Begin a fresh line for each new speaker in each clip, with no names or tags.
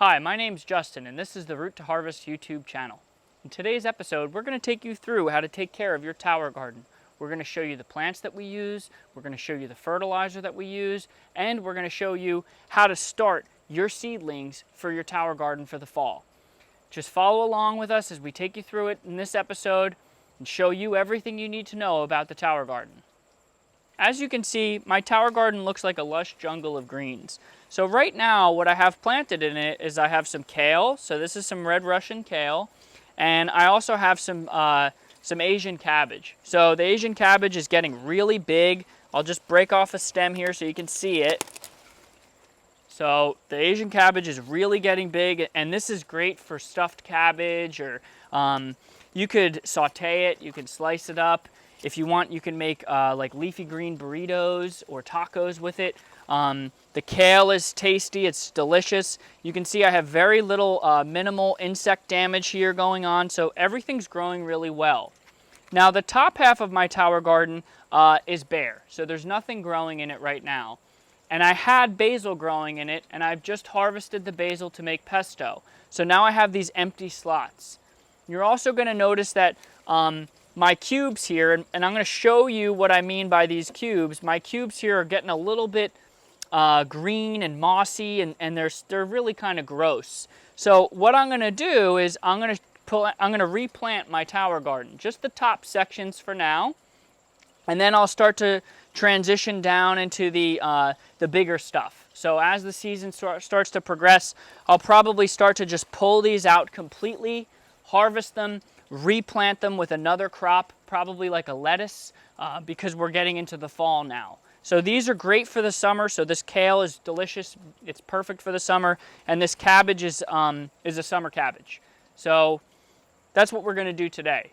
Hi, my name's Justin, and this is the Root to Harvest YouTube channel. In today's episode, we're going to take you through how to take care of your tower garden. We're going to show you the plants that we use, we're going to show you the fertilizer that we use, and we're going to show you how to start your seedlings for your tower garden for the fall. Just follow along with us as we take you through it in this episode and show you everything you need to know about the tower garden. As you can see, my tower garden looks like a lush jungle of greens. So right now, what I have planted in it is I have some kale. So this is some red Russian kale. And I also have some Asian cabbage. So the Asian cabbage is getting really big. I'll just break off a stem here so you can see it. So the Asian cabbage is really getting big, and this is great for stuffed cabbage, or you could saute it, you can slice it up. If you want, you can make like leafy green burritos or tacos with it. The kale is tasty, it's delicious. You can see I have very little minimal insect damage here going on, so everything's growing really well. Now the top half of my tower garden is bare, so there's nothing growing in it right now. And I had basil growing in it, and I've just harvested the basil to make pesto. So now I have these empty slots. You're also going to notice that my cubes here, and I'm going to show you what I mean by these cubes. My cubes here are getting a little bit green and mossy, and they're really kind of gross. So what I'm going to do is I'm going to replant my tower garden, just the top sections for now, and then I'll start to transition down into the bigger stuff. So as the season starts to progress, I'll probably start to just pull these out completely, harvest them, replant them with another crop, probably like a lettuce, because we're getting into the fall now. So these are great for the summer. So this kale is delicious. It's perfect for the summer. And this cabbage is a summer cabbage. So that's what we're going to do today.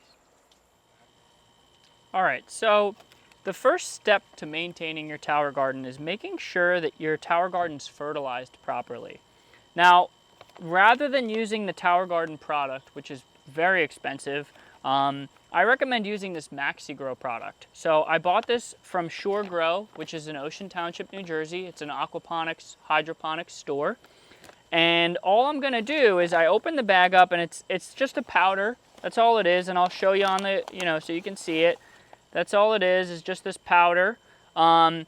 All right, so the first step to maintaining your tower garden is making sure that your tower garden's fertilized properly. Now, rather than using the tower garden product, which is very expensive, I recommend using this Maxi Gro product. So I bought this from Shore Grow, which is in Ocean Township, New Jersey. It's an aquaponics, hydroponics store. And all I'm going to do is I open the bag up, and it's just a powder. That's all it is, and I'll show you on the, so you can see it. That's all it is just this powder. And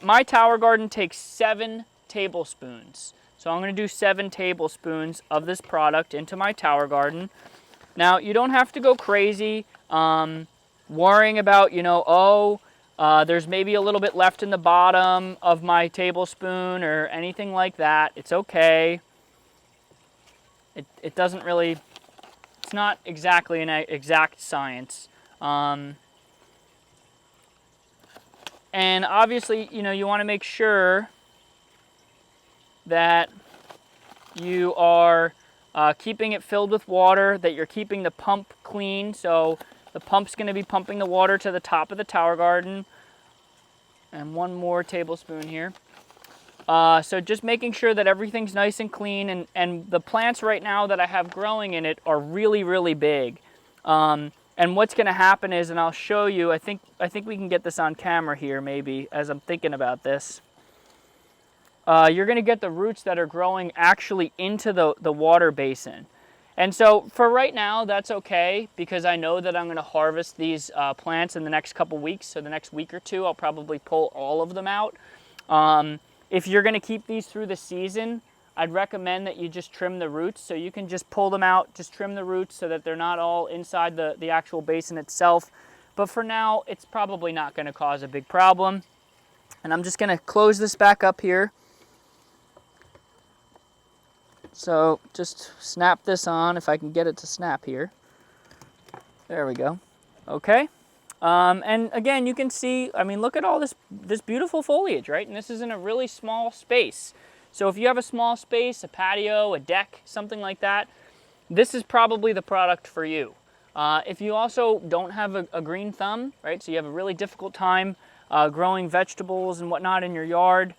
my tower garden takes 7 tablespoons. So I'm going to do 7 tablespoons of this product into my tower garden. Now, you don't have to go crazy worrying about, there's maybe a little bit left in the bottom of my tablespoon or anything like that. It's okay. It doesn't really, it's not exactly an exact science. And obviously, you want to make sure that you are keeping it filled with water, that you're keeping the pump clean. So the pump's going to be pumping the water to the top of the tower garden. And 1 more tablespoon here. So just making sure that everything's nice and clean. And the plants right now that I have growing in it are really, really big. And what's going to happen is, and I'll show you, I think we can get this on camera here maybe as I'm thinking about this. You're going to get the roots that are growing actually into the water basin. And so for right now, that's okay, because I know that I'm going to harvest these plants in the next couple weeks. So the next week or two, I'll probably pull all of them out. If you're going to keep these through the season, I'd recommend that you just trim the roots. So you can just pull them out, just trim the roots so that they're not all inside the actual basin itself. But for now, it's probably not going to cause a big problem. And I'm just going to close this back up here. So just snap this on, if I can get it to snap here. There we go. Okay. And again, you can see, look at all this beautiful foliage, right? And this is in a really small space. So if you have a small space, a patio, a deck, something like that, this is probably the product for you. If you also don't have a green thumb, right, so you have a really difficult time growing vegetables and whatnot in your yard,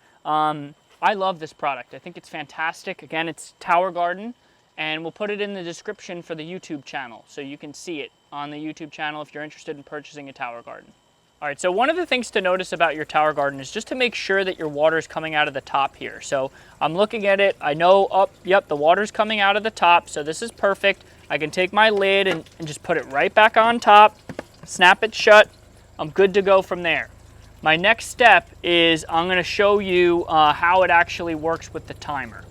I love this product. I think it's fantastic. Again, it's Tower Garden, and we'll put it in the description for the YouTube channel so you can see it on the YouTube channel if you're interested in purchasing a tower garden. All right, so one of the things to notice about your tower garden is just to make sure that your water is coming out of the top here. So I'm looking at it, I know, oh, yep, the water's coming out of the top, so this is perfect. I can take my lid and just put it right back on top, snap it shut, I'm good to go from there. My next step is I'm gonna show you how it actually works with the timer.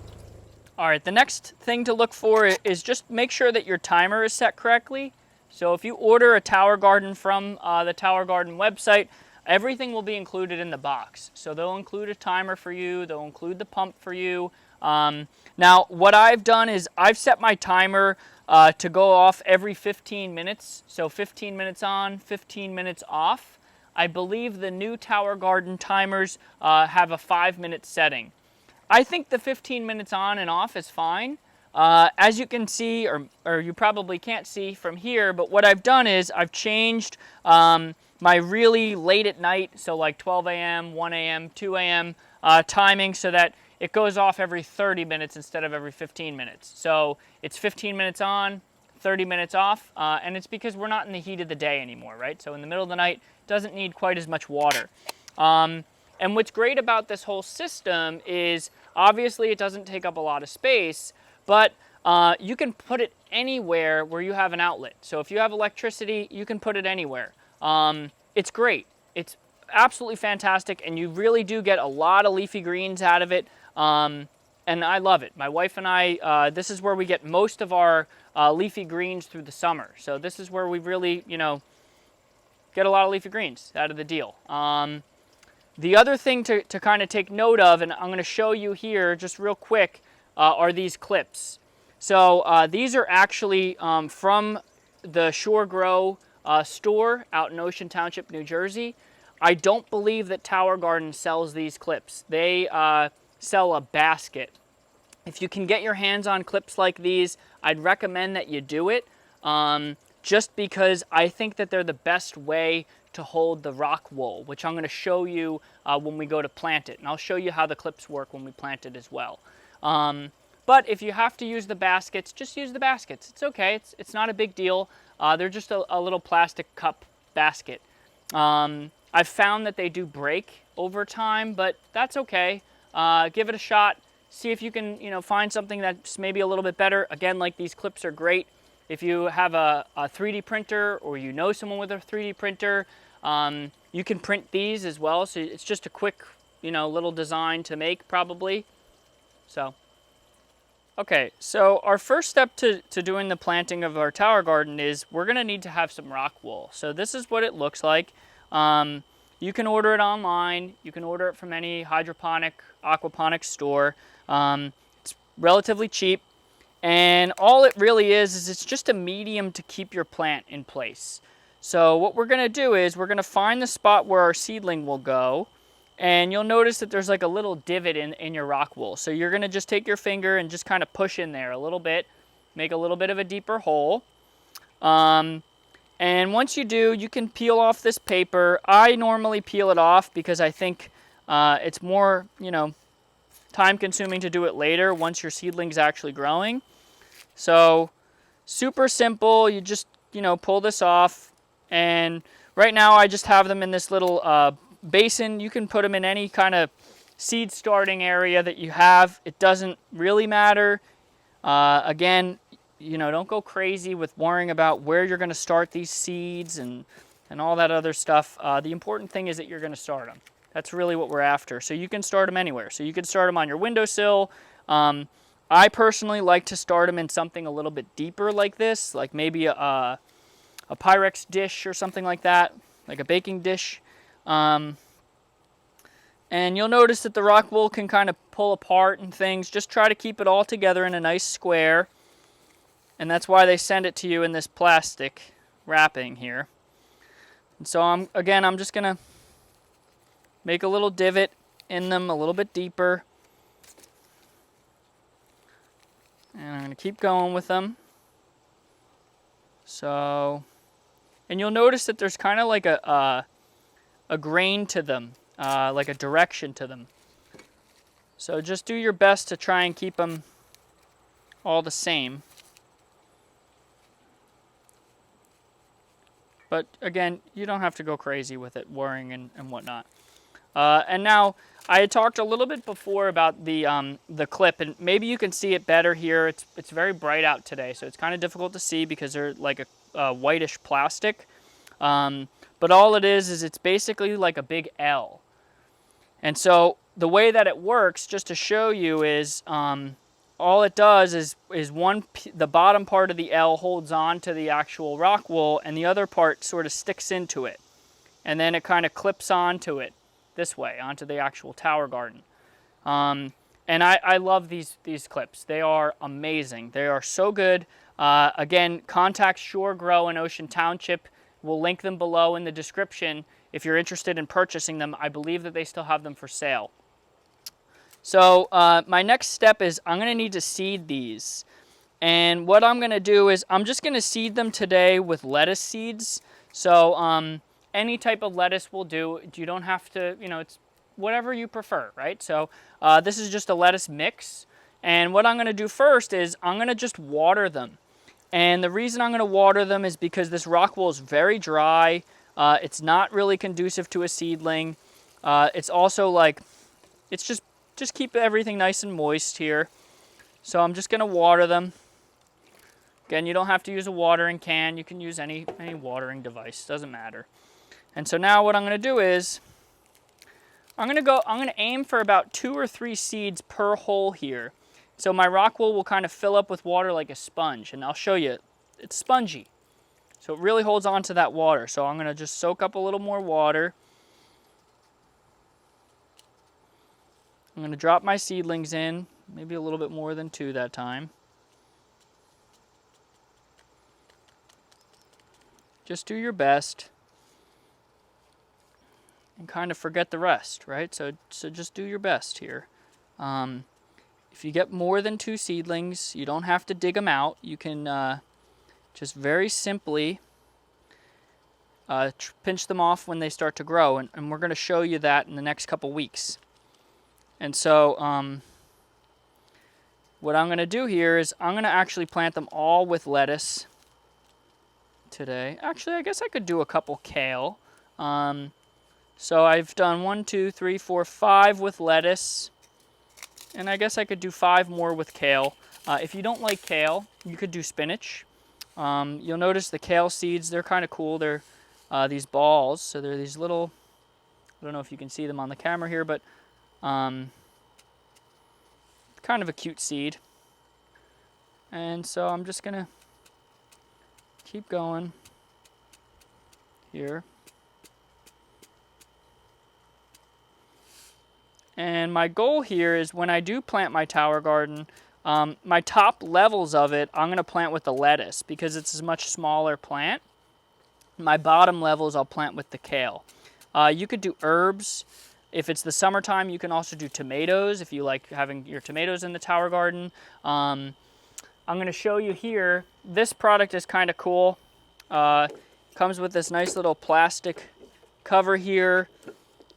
All right, the next thing to look for is just make sure that your timer is set correctly. So if you order a tower garden from the Tower Garden website, everything will be included in the box. So they'll include a timer for you, they'll include the pump for you. Now, what I've done is I've set my timer to go off every 15 minutes. So 15 minutes on, 15 minutes off. I believe the new Tower Garden timers have a 5-minute setting. I think the 15 minutes on and off is fine. As you can see, or you probably can't see from here, but what I've done is I've changed my really late at night, so like 12 a.m., 1 a.m., 2 a.m. Timing so that it goes off every 30 minutes instead of every 15 minutes. So it's 15 minutes on, 30 minutes off, and it's because we're not in the heat of the day anymore, right? So in the middle of the night, it doesn't need quite as much water. And what's great about this whole system is obviously it doesn't take up a lot of space, but you can put it anywhere where you have an outlet. So if you have electricity, you can put it anywhere. It's great. It's absolutely fantastic, and you really do get a lot of leafy greens out of it, and I love it. My wife and I, this is where we get most of our leafy greens through the summer. So this is where we really, get a lot of leafy greens out of the deal. The other thing to kind of take note of, and I'm going to show you here just real quick, are these clips. So these are actually from the Maxi Gro store out in Ocean Township, New Jersey. I don't believe that Tower Garden sells these clips. They sell a basket. If you can get your hands on clips like these, I'd recommend that you do it, just because I think that they're the best way to hold the rock wool, which I'm going to show you when we go to plant it. And I'll show you how the clips work when we plant it as well. But if you have to use the baskets, just use the baskets. It's okay. It's not a big deal. They're just a little plastic cup basket. I've found that they do break over time, but that's okay. Give it a shot. See if you can, find something that's maybe a little bit better. Again, like these clips are great. If you have a 3D printer or you know someone with a 3D printer, you can print these as well. So it's just a quick, little design to make probably. So, okay, so our first step to doing the planting of our tower garden is we're going to need to have some rock wool. So this is what it looks like. You can order it online. You can order it from any hydroponic, aquaponic store. It's relatively cheap. And all it really is it's just a medium to keep your plant in place. So what we're going to do is we're going to find the spot where our seedling will go. And you'll notice that there's like a little divot in your rock wool. So you're going to just take your finger and just kind of push in there a little bit, make a little bit of a deeper hole. And once you do, you can peel off this paper. I normally peel it off because I think it's more, time consuming to do it later once your seedling's actually growing. So super simple. You just, pull this off. And right now I just have them in this little basin. You can put them in any kind of seed starting area that you have. It doesn't really matter. Again, don't go crazy with worrying about where you're going to start these seeds and all that other stuff. The important thing is that you're going to start them. That's really what we're after. So you can start them anywhere. So you can start them on your windowsill. I personally like to start them in something a little bit deeper like this, like maybe a Pyrex dish or something like that, like a baking dish. And you'll notice that the rock wool can kind of pull apart and things. Just try to keep it all together in a nice square. And that's why they send it to you in this plastic wrapping here. And so I'm just going to make a little divot in them a little bit deeper. And I'm going to keep going with them. So, and you'll notice that there's kind of like a grain to them, like a direction to them. So just do your best to try and keep them all the same. But again, you don't have to go crazy with it, worrying and whatnot. And now, I had talked a little bit before about the clip, and maybe you can see it better here. It's very bright out today, so it's kind of difficult to see because they're like a whitish plastic. But all it is it's basically like a big L. And so the way that it works, just to show you, is all it does is the bottom part of the L holds on to the actual rock wool, and the other part sort of sticks into it. And then it kind of clips onto it this way, onto the actual tower garden. And I love these clips. They are amazing. They are so good. Again, contact Shore Grow in Ocean Township. We'll link them below in the description if you're interested in purchasing them. I believe that they still have them for sale. So my next step is I'm going to need to seed these. And what I'm going to do is I'm just going to seed them today with lettuce seeds. So any type of lettuce will do. You don't have to, it's whatever you prefer, right? So this is just a lettuce mix. And what I'm going to do first is I'm going to just water them. And the reason I'm going to water them is because this rock wool is very dry. It's not really conducive to a seedling. It's also like, it's just keep everything nice and moist here. So I'm just going to water them. Again, you don't have to use a watering can. You can use any watering device. Doesn't matter. And so now what I'm going to do is I'm going to aim for about 2 or 3 seeds per hole here. So my rock wool will kind of fill up with water like a sponge, and I'll show you, it's spongy. So it really holds on to that water. So I'm going to just soak up a little more water. I'm going to drop my seedlings in, maybe a little bit more than 2 that time. Just do your best and kind of forget the rest, right? So just do your best here. If you get more than 2 seedlings, you don't have to dig them out. You can just very simply pinch them off when they start to grow, and we're going to show you that in the next couple weeks. And so what I'm going to do here is I'm going to actually plant them all with lettuce today. Actually, I guess I could do a couple kale. So I've done 1, 2, 3, 4, 5 with lettuce. And I guess I could do 5 more with kale. If you don't like kale, you could do spinach. You'll notice the kale seeds, they're kind of cool. They're these balls. So they're these little, I don't know if you can see them on the camera here, but kind of a cute seed. And so I'm just going to keep going here. And my goal here is when I do plant my tower garden, my top levels of it, I'm going to plant with the lettuce because it's a much smaller plant. My bottom levels I'll plant with the kale. You could do herbs. If it's the summertime, you can also do tomatoes if you like having your tomatoes in the tower garden. I'm going to show you here. This product is kind of cool. Comes with this nice little plastic cover here.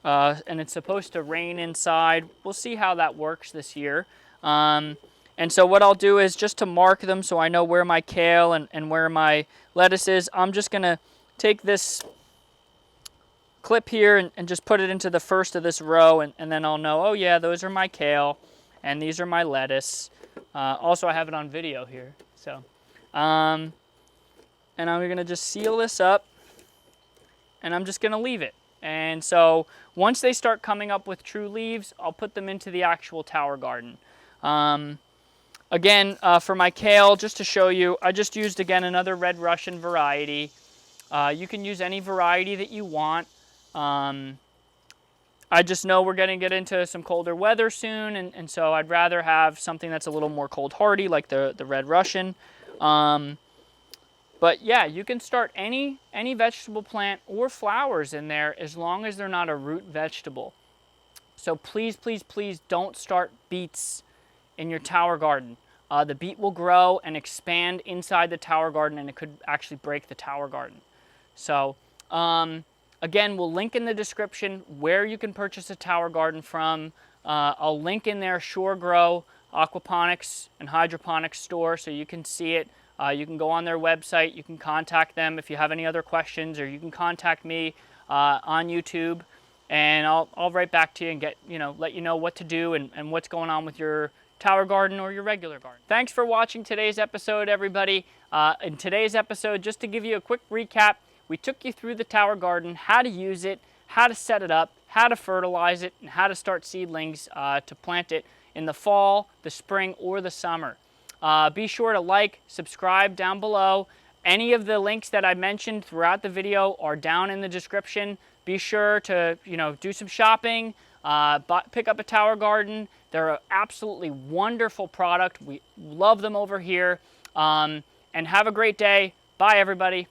And it's supposed to rain inside. We'll see how that works this year. And so what I'll do is just to mark them so I know where my kale and where my lettuce is, I'm just going to take this clip here and just put it into the first of this row, and then I'll know, oh yeah, those are my kale and these are my lettuce. Also, I have it on video here. So, and I'm going to just seal this up, and I'm just going to leave it. And so once they start coming up with true leaves, I'll put them into the actual tower garden. Again, for my kale, just to show you, I just used, again, another Red Russian variety. You can use any variety that you want. I just know we're going to get into some colder weather soon, and so I'd rather have something that's a little more cold hardy, like the Red Russian. But yeah, you can start any vegetable plant or flowers in there as long as they're not a root vegetable. So please, please, please don't start beets in your tower garden. The beet will grow and expand inside the tower garden, and it could actually break the tower garden. So again, we'll link in the description where you can purchase a tower garden from. I'll link in there Shore Grow aquaponics and hydroponics store so you can see it. You can go on their website, you can contact them if you have any other questions, or you can contact me on YouTube, and I'll write back to you and let you know what to do and what's going on with your tower garden or your regular garden. Thanks for watching today's episode, everybody. In today's episode, just to give you a quick recap, we took you through the tower garden, how to use it, how to set it up, how to fertilize it, and how to start seedlings to plant it in the fall, the spring, or the summer. Be sure to like, subscribe down below. Any of the links that I mentioned throughout the video are down in the description. Be sure to do some shopping, pick up a tower garden. They're an absolutely wonderful product. We love them over here. And have a great day. Bye, everybody.